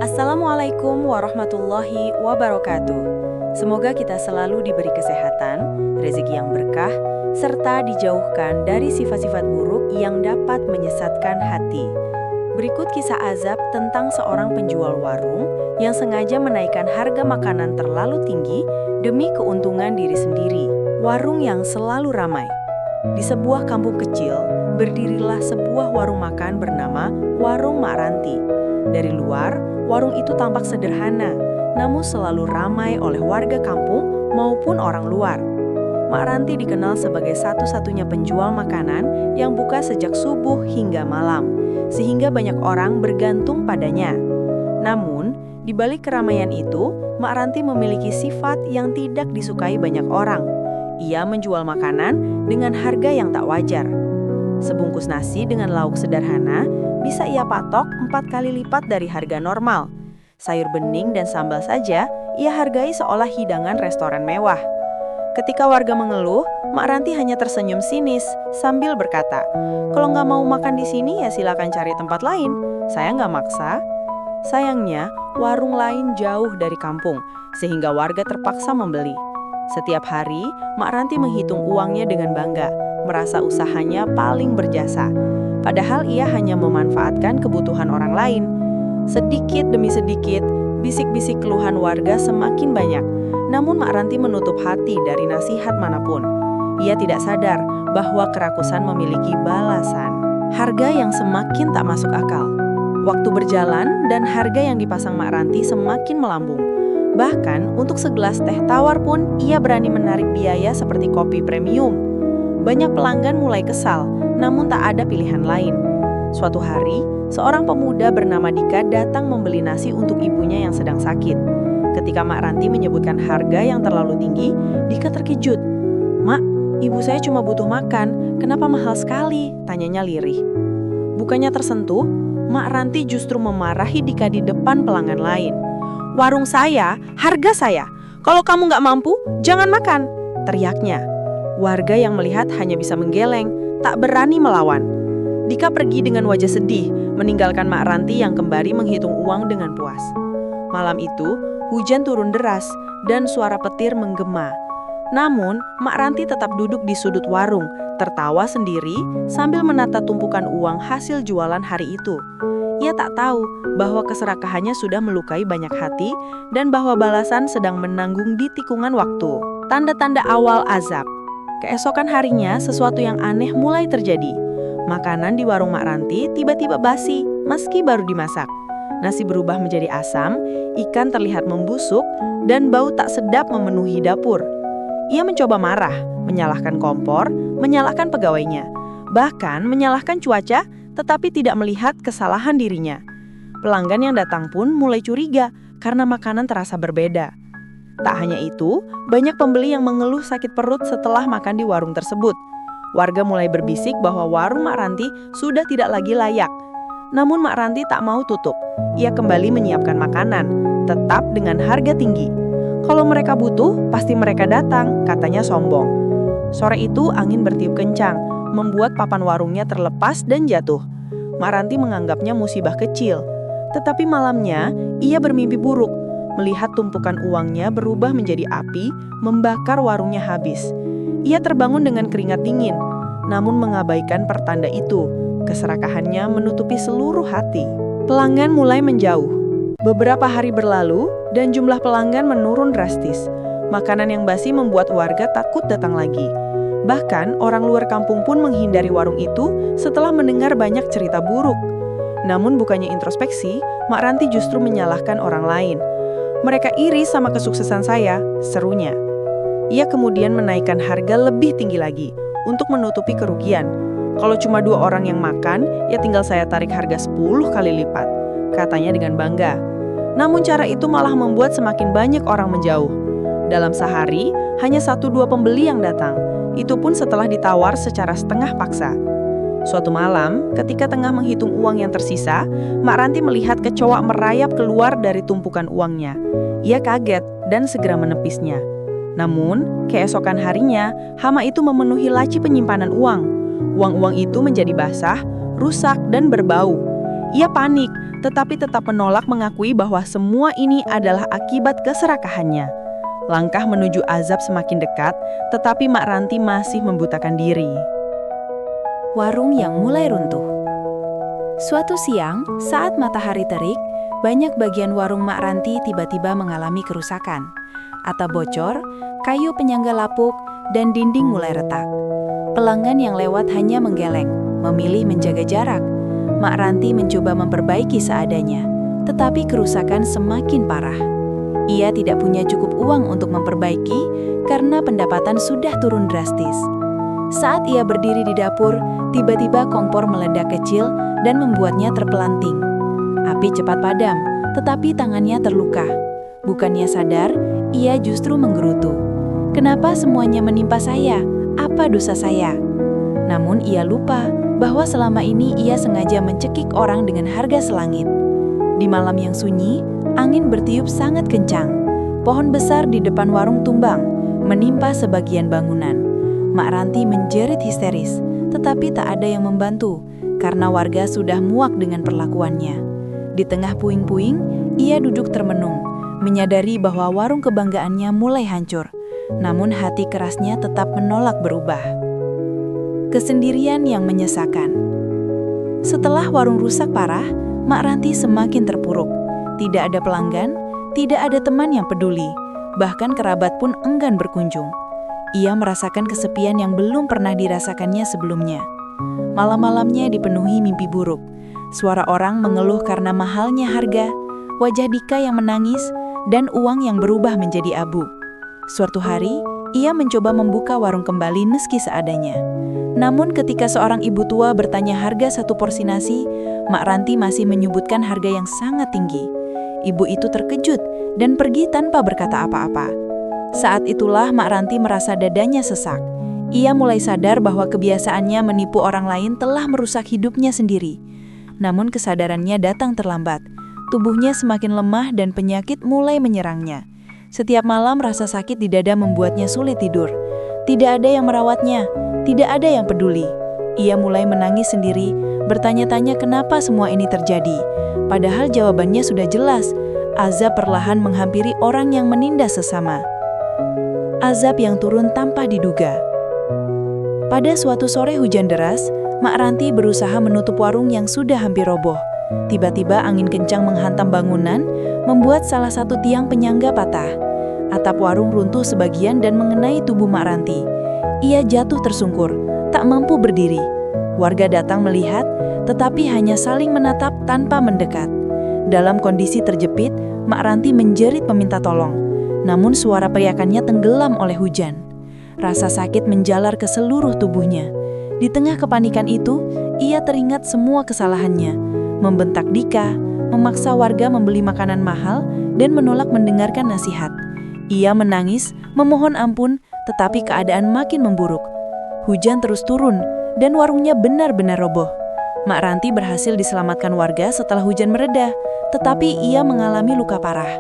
Assalamualaikum warahmatullahi wabarakatuh. Semoga kita selalu diberi kesehatan, rezeki yang berkah, serta dijauhkan dari sifat-sifat buruk yang dapat menyesatkan hati. Berikut kisah azab tentang seorang penjual warung yang sengaja menaikkan harga makanan terlalu tinggi demi keuntungan diri sendiri. Warung yang selalu ramai. Di sebuah kampung kecil, berdirilah sebuah warung makan bernama Warung Mak Ranti. Dari luar, warung itu tampak sederhana, namun selalu ramai oleh warga kampung maupun orang luar. Mak Ranti dikenal sebagai satu-satunya penjual makanan yang buka sejak subuh hingga malam, sehingga banyak orang bergantung padanya. Namun, di balik keramaian itu, Mak Ranti memiliki sifat yang tidak disukai banyak orang. Ia menjual makanan dengan harga yang tak wajar. Sebungkus nasi dengan lauk sederhana bisa ia patok 4 kali lipat dari harga normal. Sayur bening dan sambal saja ia hargai seolah hidangan restoran mewah. Ketika warga mengeluh, Mak Ranti hanya tersenyum sinis sambil berkata, "Kalau nggak mau makan di sini ya silakan cari tempat lain. Saya nggak maksa." Sayangnya, warung lain jauh dari kampung, sehingga warga terpaksa membeli. Setiap hari, Mak Ranti menghitung uangnya dengan bangga, merasa usahanya paling berjasa. Padahal ia hanya memanfaatkan kebutuhan orang lain. Sedikit demi sedikit, bisik-bisik keluhan warga semakin banyak. Namun Mak Ranti menutup hati dari nasihat manapun. Ia tidak sadar bahwa kerakusan memiliki balasan. Harga yang semakin tak masuk akal. Waktu berjalan dan harga yang dipasang Mak Ranti semakin melambung. Bahkan untuk segelas teh tawar pun ia berani menarik biaya seperti kopi premium. Banyak pelanggan mulai kesal, namun tak ada pilihan lain. Suatu hari, seorang pemuda bernama Dika datang membeli nasi untuk ibunya yang sedang sakit. Ketika Mak Ranti menyebutkan harga yang terlalu tinggi, Dika terkejut. "Mak, ibu saya cuma butuh makan, kenapa mahal sekali?" tanyanya lirih. Bukannya tersentuh, Mak Ranti justru memarahi Dika di depan pelanggan lain. "Warung saya, harga saya. Kalau kamu nggak mampu, jangan makan," teriaknya. Warga yang melihat hanya bisa menggeleng, tak berani melawan. Dika pergi dengan wajah sedih, meninggalkan Mak Ranti yang kembali menghitung uang dengan puas. Malam itu, hujan turun deras dan suara petir menggema. Namun, Mak Ranti tetap duduk di sudut warung, tertawa sendiri sambil menata tumpukan uang hasil jualan hari itu. Ia tak tahu bahwa keserakahannya sudah melukai banyak hati dan bahwa balasan sedang menanggung di tikungan waktu. Tanda-tanda awal azab. Keesokan harinya, sesuatu yang aneh mulai terjadi. Makanan di warung Mak Ranti tiba-tiba basi, meski baru dimasak. Nasi berubah menjadi asam, ikan terlihat membusuk, dan bau tak sedap memenuhi dapur. Ia mencoba marah, menyalahkan kompor, menyalahkan pegawainya, bahkan menyalahkan cuaca, tetapi tidak melihat kesalahan dirinya. Pelanggan yang datang pun mulai curiga karena makanan terasa berbeda. Tak hanya itu, banyak pembeli yang mengeluh sakit perut setelah makan di warung tersebut. Warga mulai berbisik bahwa warung Mak Ranti sudah tidak lagi layak. Namun Mak Ranti tak mau tutup. Ia kembali menyiapkan makanan, tetap dengan harga tinggi. "Kalau mereka butuh, pasti mereka datang," katanya sombong. Sore itu angin bertiup kencang, membuat papan warungnya terlepas dan jatuh. Mak Ranti menganggapnya musibah kecil. Tetapi malamnya, ia bermimpi buruk. Melihat tumpukan uangnya berubah menjadi api, membakar warungnya habis. Ia terbangun dengan keringat dingin, namun mengabaikan pertanda itu. Keserakahannya menutupi seluruh hati. Pelanggan mulai menjauh. Beberapa hari berlalu, dan jumlah pelanggan menurun drastis. Makanan yang basi membuat warga takut datang lagi. Bahkan, orang luar kampung pun menghindari warung itu setelah mendengar banyak cerita buruk. Namun bukannya introspeksi, Mak Ranti justru menyalahkan orang lain. "Mereka iri sama kesuksesan saya," serunya. Ia kemudian menaikkan harga lebih tinggi lagi untuk menutupi kerugian. "Kalau cuma 2 orang yang makan, ya tinggal saya tarik harga 10 kali lipat," katanya dengan bangga. Namun cara itu malah membuat semakin banyak orang menjauh. Dalam sehari, hanya 1-2 pembeli yang datang. Itu pun setelah ditawar secara setengah paksa. Suatu malam, ketika tengah menghitung uang yang tersisa, Mak Ranti melihat kecoa merayap keluar dari tumpukan uangnya. Ia kaget dan segera menepisnya. Namun, keesokan harinya, hama itu memenuhi laci penyimpanan uang. Uang-uang itu menjadi basah, rusak, dan berbau. Ia panik, tetapi tetap menolak mengakui bahwa semua ini adalah akibat keserakahannya. Langkah menuju azab semakin dekat, tetapi Mak Ranti masih membutakan diri. Warung yang mulai runtuh. Suatu siang, saat matahari terik, banyak bagian warung Mak Ranti tiba-tiba mengalami kerusakan. Atap bocor, kayu penyangga lapuk, dan dinding mulai retak. Pelanggan yang lewat hanya menggeleng, memilih menjaga jarak. Mak Ranti mencoba memperbaiki seadanya, tetapi kerusakan semakin parah. Ia tidak punya cukup uang untuk memperbaiki karena pendapatan sudah turun drastis. Saat ia berdiri di dapur, tiba-tiba kompor meledak kecil dan membuatnya terpelanting. Api cepat padam, tetapi tangannya terluka. Bukannya sadar, ia justru menggerutu. Kenapa semuanya menimpa saya? Apa dosa saya? Namun ia lupa bahwa selama ini ia sengaja mencekik orang dengan harga selangit. Di malam yang sunyi, angin bertiup sangat kencang. Pohon besar di depan warung tumbang, menimpa sebagian bangunan. Mak Ranti menjerit histeris, tetapi tak ada yang membantu karena warga sudah muak dengan perlakuannya. Di tengah puing-puing, ia duduk termenung, menyadari bahwa warung kebanggaannya mulai hancur. Namun hati kerasnya tetap menolak berubah. Kesendirian yang menyesakan. Setelah warung rusak parah, Mak Ranti semakin terpuruk. Tidak ada pelanggan, tidak ada teman yang peduli, bahkan kerabat pun enggan berkunjung. Ia merasakan kesepian yang belum pernah dirasakannya sebelumnya. Malam-malamnya dipenuhi mimpi buruk. Suara orang mengeluh karena mahalnya harga, wajah Dika yang menangis, dan uang yang berubah menjadi abu. Suatu hari, ia mencoba membuka warung kembali meski seadanya. Namun ketika seorang ibu tua bertanya harga satu porsi nasi, Mak Ranti masih menyebutkan harga yang sangat tinggi. Ibu itu terkejut dan pergi tanpa berkata apa-apa. Saat itulah Mak Ranti merasa dadanya sesak. Ia mulai sadar bahwa kebiasaannya menipu orang lain telah merusak hidupnya sendiri. Namun kesadarannya datang terlambat. Tubuhnya semakin lemah dan penyakit mulai menyerangnya. Setiap malam rasa sakit di dada membuatnya sulit tidur. Tidak ada yang merawatnya, tidak ada yang peduli. Ia mulai menangis sendiri, bertanya-tanya kenapa semua ini terjadi. Padahal jawabannya sudah jelas, azab perlahan menghampiri orang yang menindas sesama. Azab yang turun tanpa diduga. Pada suatu sore hujan deras, Mak Ranti berusaha menutup warung yang sudah hampir roboh. Tiba-tiba angin kencang menghantam bangunan, membuat salah satu tiang penyangga patah. Atap warung runtuh sebagian dan mengenai tubuh Mak Ranti. Ia jatuh tersungkur, tak mampu berdiri. Warga datang melihat, tetapi hanya saling menatap tanpa mendekat. Dalam kondisi terjepit, Mak Ranti menjerit meminta tolong. Namun suara teriakannya tenggelam oleh hujan. Rasa sakit menjalar ke seluruh tubuhnya. Di tengah kepanikan itu, ia teringat semua kesalahannya. Membentak Dika, memaksa warga membeli makanan mahal, dan menolak mendengarkan nasihat. Ia menangis, memohon ampun, tetapi keadaan makin memburuk. Hujan terus turun, dan warungnya benar-benar roboh. Mak Ranti berhasil diselamatkan warga setelah hujan mereda, tetapi ia mengalami luka parah.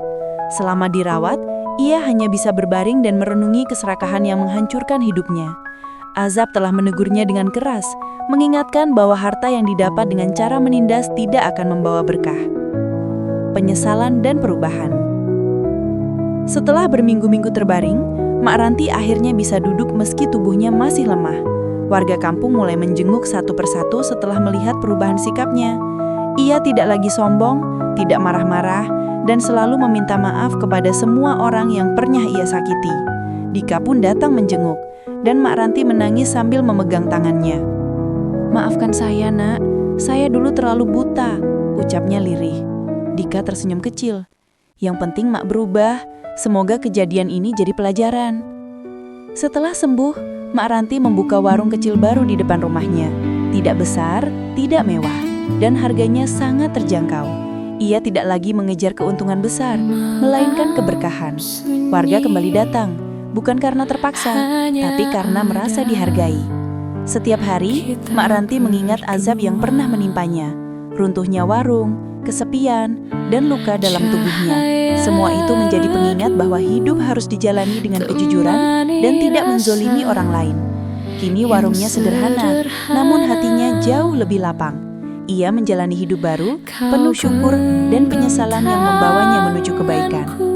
Selama dirawat, ia hanya bisa berbaring dan merenungi keserakahan yang menghancurkan hidupnya. Azab telah menegurnya dengan keras, mengingatkan bahwa harta yang didapat dengan cara menindas tidak akan membawa berkah. Penyesalan dan perubahan. Setelah berminggu-minggu terbaring, Mak Ranti akhirnya bisa duduk meski tubuhnya masih lemah. Warga kampung mulai menjenguk satu persatu setelah melihat perubahan sikapnya. Ia tidak lagi sombong, tidak marah-marah, dan selalu meminta maaf kepada semua orang yang pernah ia sakiti. Dika pun datang menjenguk, dan Mak Ranti menangis sambil memegang tangannya. "Maafkan saya, Nak. Saya dulu terlalu buta," ucapnya lirih. Dika tersenyum kecil. "Yang penting Mak berubah. Semoga kejadian ini jadi pelajaran." Setelah sembuh, Mak Ranti membuka warung kecil baru di depan rumahnya. Tidak besar, tidak mewah, dan harganya sangat terjangkau. Ia tidak lagi mengejar keuntungan besar, melainkan keberkahan. Warga kembali datang, bukan karena terpaksa, tapi karena merasa dihargai. Setiap hari, Mak Ranti mengingat azab yang pernah menimpanya. Runtuhnya warung, kesepian, dan luka dalam tubuhnya. Semua itu menjadi pengingat bahwa hidup harus dijalani dengan kejujuran dan tidak menzolimi orang lain. Kini warungnya sederhana, namun hatinya jauh lebih lapang. Ia menjalani hidup baru, penuh syukur dan penyesalan yang membawanya menuju kebaikan.